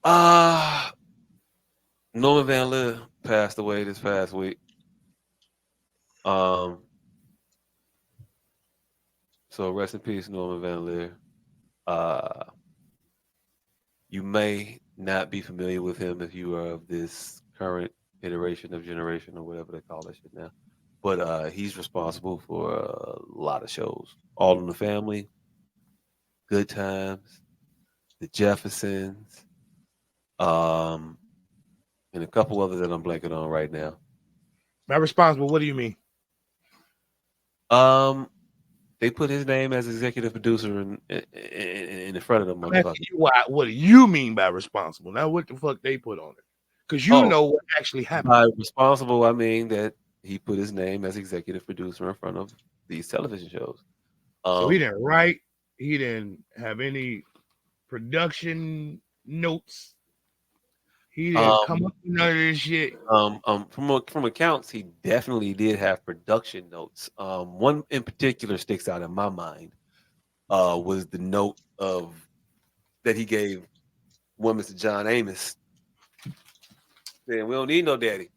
Uh Norman Van Lear passed away this past week. Um, so rest in peace, Norman Van Lear. Uh, you may not be familiar with him if you are of this current iteration of generation or whatever they call that shit now. But he's responsible for a lot of shows. All in the Family, Good Times, The Jeffersons, um, and a couple others that I'm blanking on right now. Not responsible. What do you mean? Um, they put his name as executive producer in the front of them I'm asking motherfuckers. you why. What do you mean by responsible? Now, what the fuck they put on it? Because you Oh, know what actually happened. by responsible, I mean that he put his name as executive producer in front of these television shows. So he Um, didn't write. He didn't have any production notes. He didn't come um, up with none of this shit. from accounts, he definitely did have production notes. One in particular sticks out in my mind. Was the note of that he gave one Mr. John Amos saying, "We don't need no daddy.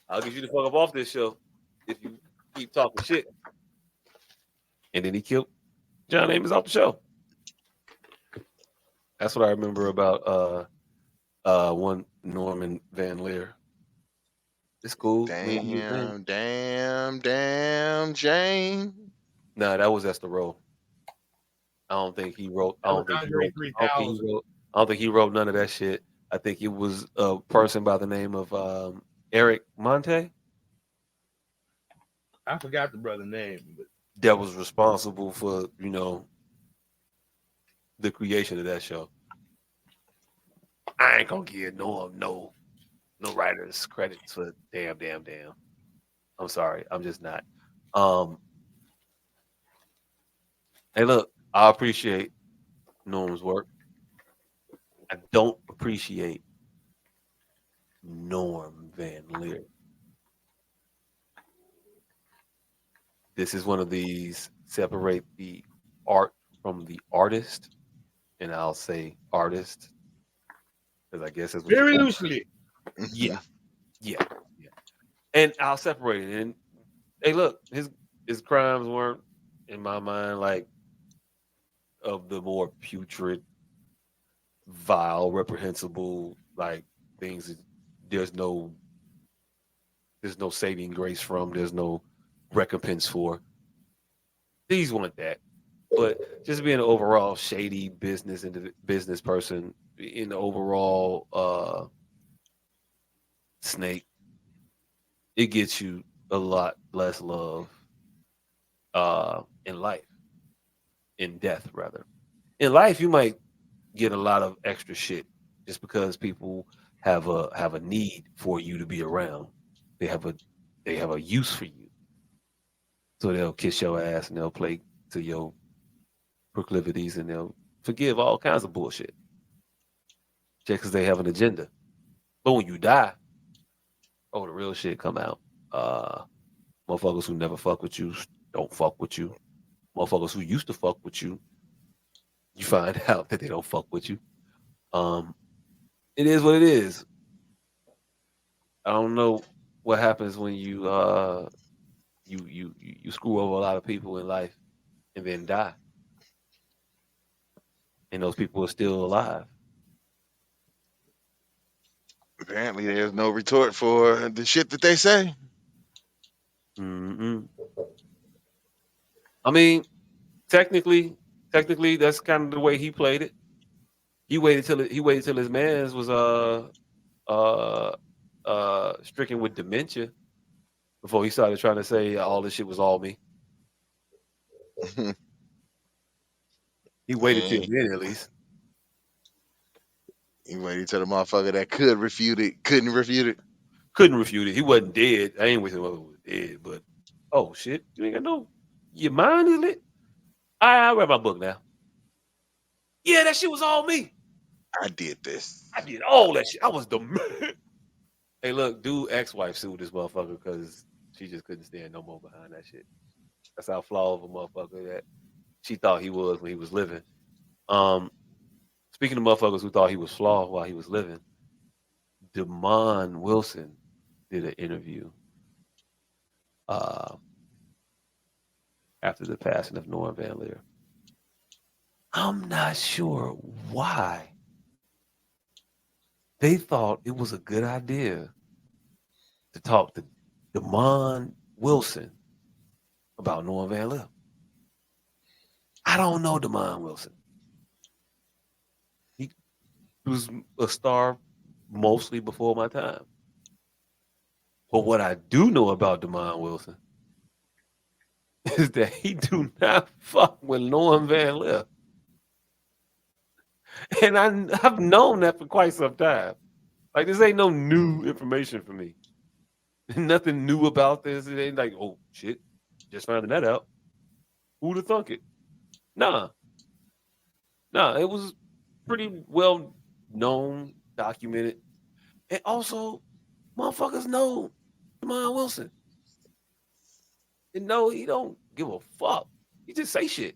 I'll get you the fuck up off this show if you keep talking shit." And then he killed John Amos off the show. That's what I remember about one Norman Van Lear. It's cool. Me and you a thing. Damn, Jane. Nah, that was Esther Roll. I don't think he wrote. I That was don't think he Andre wrote. I don't think he 3000. wrote. I don't think he wrote none of that shit. I think it was a person by the name of Eric Monte I forgot the brother name, but that was responsible for the creation of that show. I ain't gonna give no writers credits for damn. I'm sorry. I'm just not. Um, hey, look, I appreciate Norm's work. I don't appreciate Norm Van Leer. This is one of these separate the art from the artist, and I'll say artist because I guess that's what you very call. loosely. Yeah, yeah, yeah. And I'll separate it. And hey, look, his crimes weren't, in my mind, like of the more putrid, vile, reprehensible like things. There's no there's no saving grace from. There's no recompense for. These weren't that. But just being an overall shady business person, in the overall snake, it gets you a lot less love in life, in death rather. In life, you might get a lot of extra shit just because people have a need for you to be around. They have a they have a use for you, so they'll kiss your ass and they'll play to your proclivities and they'll forgive all kinds of bullshit just because they have an agenda. But when you die, oh, the real shit come out. Uh, Motherfuckers who never fuck with you don't fuck with you. Motherfuckers who used to fuck with you find out that they don't fuck with you. Um, it is what it is. I don't know what happens when you screw over a lot of people in life and then die, and those people are still alive. Apparently, there's no retort for the shit that they say. Mm-mm. I mean, technically, technically, that's kind of the way he played it. He waited till his man's was uh stricken with dementia before he started trying to say all this shit was all me. He waited till And then at least. he waited till the motherfucker that could refute it couldn't refute it. Couldn't refute it. He wasn't dead. I ain't with him if he was dead, but oh shit, you ain't got no. Your mind is lit. I read my book now. Yeah, that shit was all me. I did this. I did all that shit. I was the man. Hey, look, dude, ex-wife sued this motherfucker because she just couldn't stand no more behind that shit. That's how flawed of a motherfucker that she thought he was when he was living. Um, Speaking of motherfuckers who thought he was flawed while he was living, Demond Wilson did an interview uh, after the passing of Norman Van Lear. I'm not sure why they thought it was a good idea to talk to Demond Wilson about Norman Van Lear. I don't know Demond Wilson. He was a star mostly before my time. But what I do know about Demond Wilson is that he do not fuck with Norman Van Lear. And I've known that for quite some time. Like this ain't no new information for me. Nothing new about this. It ain't like, oh shit, just finding that out. Who'd have thunk it? Nah, nah. It was pretty well known, documented, and also motherfuckers know Demond Wilson. And no, he don't give a fuck. He just say shit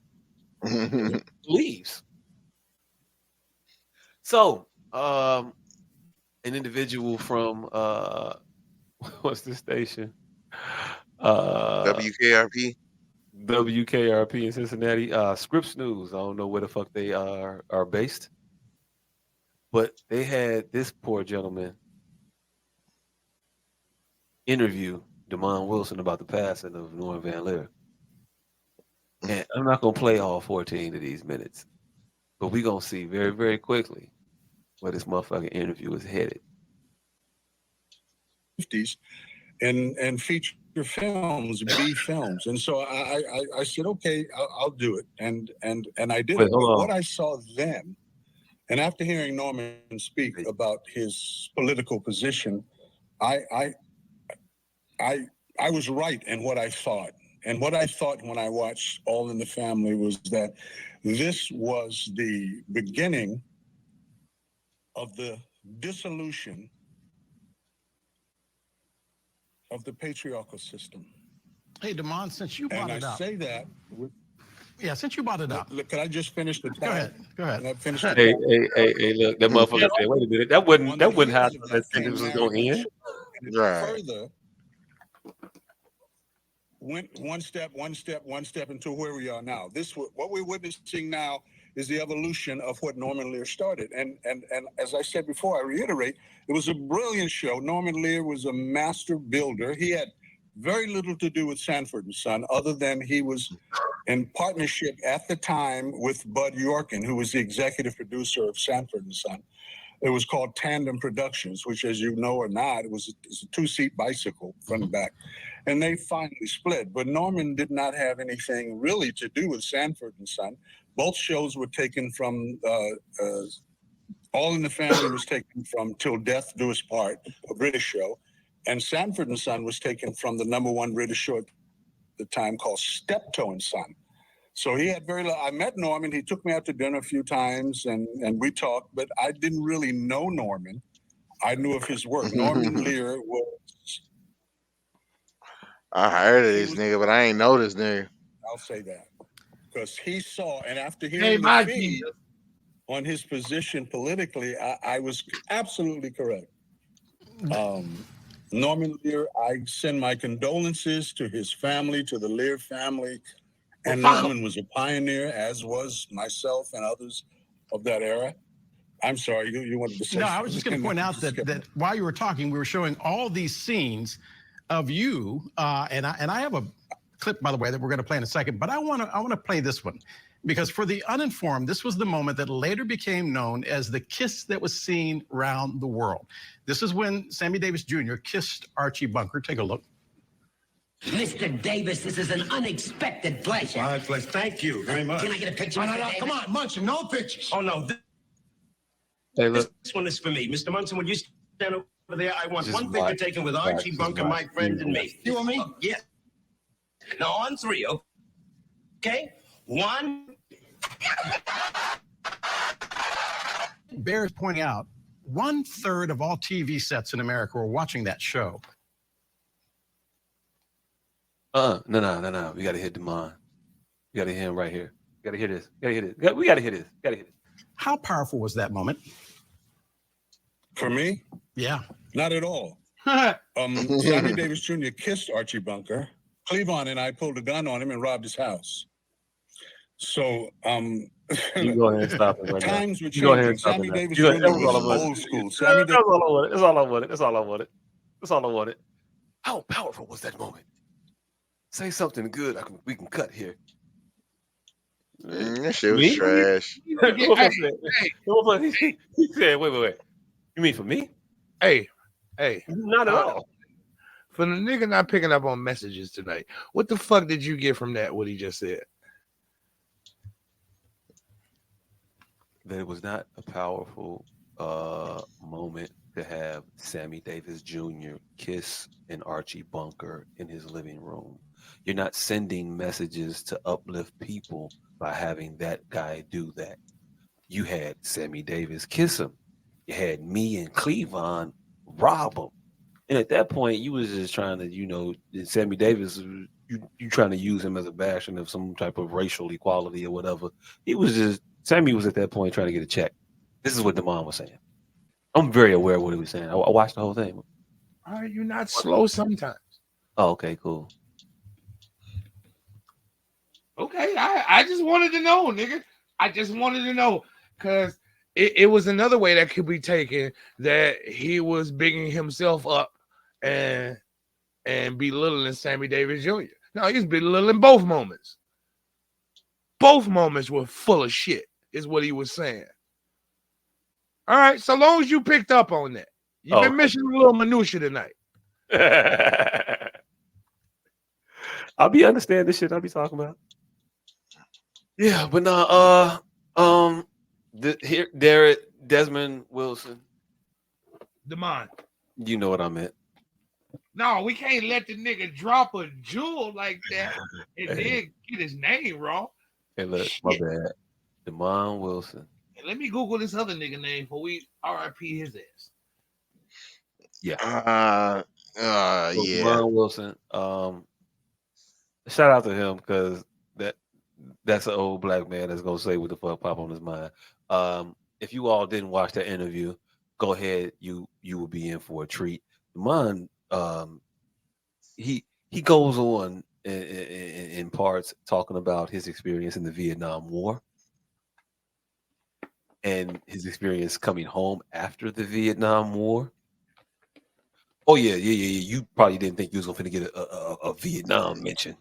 and he leaves. So, an individual from what's the station? Uh WKRP. WKRP in Cincinnati. Scripps News. I don't know where the fuck they are based, but they had this poor gentleman interview Demond Wilson about the passing of Norman Van Lear. And I'm not gonna play all 14 of these minutes, but we're gonna see very, very quickly where this motherfucking interview is headed. And feature films, B films, and so I said, okay, I'll do it, and I did Wait, it. hold But on. what I saw then, and after hearing Norman speak about his political position, I I I I was right in what I thought. And what I thought when I watched All in the Family was that this was the beginning of the dissolution of the patriarchal system. Hey, Demond, since you brought And it I up. say that Yeah, since you brought it up. Look, can I just finish the Go ahead. Go ahead. Can I finish the Hey, look, that motherfucker said, wait a minute, that wasn't how that sentence was gonna end. Right. Further went one step into where we are now. What we're witnessing now is the evolution of what Norman Lear started. And as I said before, I reiterate, it was a brilliant show. Norman Lear was a master builder. He had very little to do with Sanford and Son, other than he was in partnership at the time with Bud Yorkin, who was the executive producer of Sanford and Son. It was called Tandem Productions, which, as you know or not, it was a two-seat bicycle, front and back. And they finally split. But Norman did not have anything really to do with Sanford and Son. Both shows were taken from, All in the Family was taken from Till Death Do Us Part, a British show. And Sanford and Son was taken from the #1 British show at the time called Steptoe and Son. So he had very little. I met Norman. He took me out to dinner a few times and we talked, but I didn't really know Norman. I knew of his work. Norman Lear was. I heard of this nigga, but I ain't know this nigga. I'll say that because he saw, and after Hey, hearing the my feed Jesus. on his position politically, I was absolutely correct. Norman Lear, I send my condolences to his family, to the Lear family. And Norman was a pioneer, as was myself and others of that era. I'm sorry, you wanted to say something. No, I was just going to point out that while you were talking, we were showing all these scenes of you, and I have a clip, by the way, that we're going to play in a second. But I want to play this one because for the uninformed, this was the moment that later became known as the kiss that was seen around the world. This is when Sammy Davis Jr. kissed Archie Bunker. Take a look. Mr. Davis, this is an unexpected pleasure. My pleasure. Thank you very much. Can I get a picture? No, Mr. no, Davis? come on, Munson, no pictures. Oh, no. Hey, look, This one is for me. Mr. Munson, would you stand over there? I want Just one picture watch. taken with Watch, Archie just Bunker, watch. my friend, and me. You and me? Yes. Now, on 3, okay? 1. Bear is pointing out 1/3 of all TV sets in America were watching that show. No. We gotta hit Demond. We gotta hear him right here. We gotta hear this. We gotta hear this. How powerful was that moment? For me, Yeah. not at all. Sammy Davis Jr. kissed Archie Bunker. Cleavon and I pulled a gun on him and robbed his house. So, You go ahead and stop it right now. times were You go ahead and changing. stop it Sammy now. Davis That Jr. was all I was wanted. old school. That's Sammy Davis. all I wanted. That's all I wanted. That's all I wanted. That's all I wanted. How powerful was that moment? Say something good. We can cut here. That shit was Me? trash. He said, wait. You mean for me? Hey, Not at all. for the nigga not picking up on messages tonight, what the fuck did you get from that? What he just said? That it was not a powerful moment to have Sammy Davis Jr. kiss an Archie Bunker in his living room. You're not sending messages to uplift people by having that guy do that. You had Sammy Davis kiss him. You had me and Cleavon rob him. And at that point, you was just trying to, Sammy Davis, you trying to use him as a bastion of some type of racial equality or whatever. Sammy was at that point trying to get a check. This is what Damon was saying. I'm very aware of what he was saying. I watched the whole thing. Are you not slow sometimes? Oh, okay, cool. Okay, I just wanted to know, nigga. I just wanted to know because it was another way that could be taken that he was bigging himself up and belittling Sammy Davis Jr. No, he's belittling both moments. Both moments were full of shit, is what he was saying. All right, so long as you picked up on that. You've been missing a little minutia tonight. I'll be understanding the shit I'll be talking about. Yeah, but Derek Desmond Wilson. Demond. You know what I meant. No, we can't let the nigga drop a jewel like that and then get his name wrong. Hey, look, my bad. Demond Wilson. And let me Google this other nigga name before we RIP his ass. Yeah. Yeah. Demond Wilson. Shout out to him because that's an old black man that's gonna say what the fuck pop on his mind. If you all didn't watch that interview, go ahead. You will be in for a treat. Demond, he goes on in parts talking about his experience in the Vietnam War and his experience coming home after the Vietnam War. Oh yeah. You probably didn't think you was gonna get a Vietnam mention.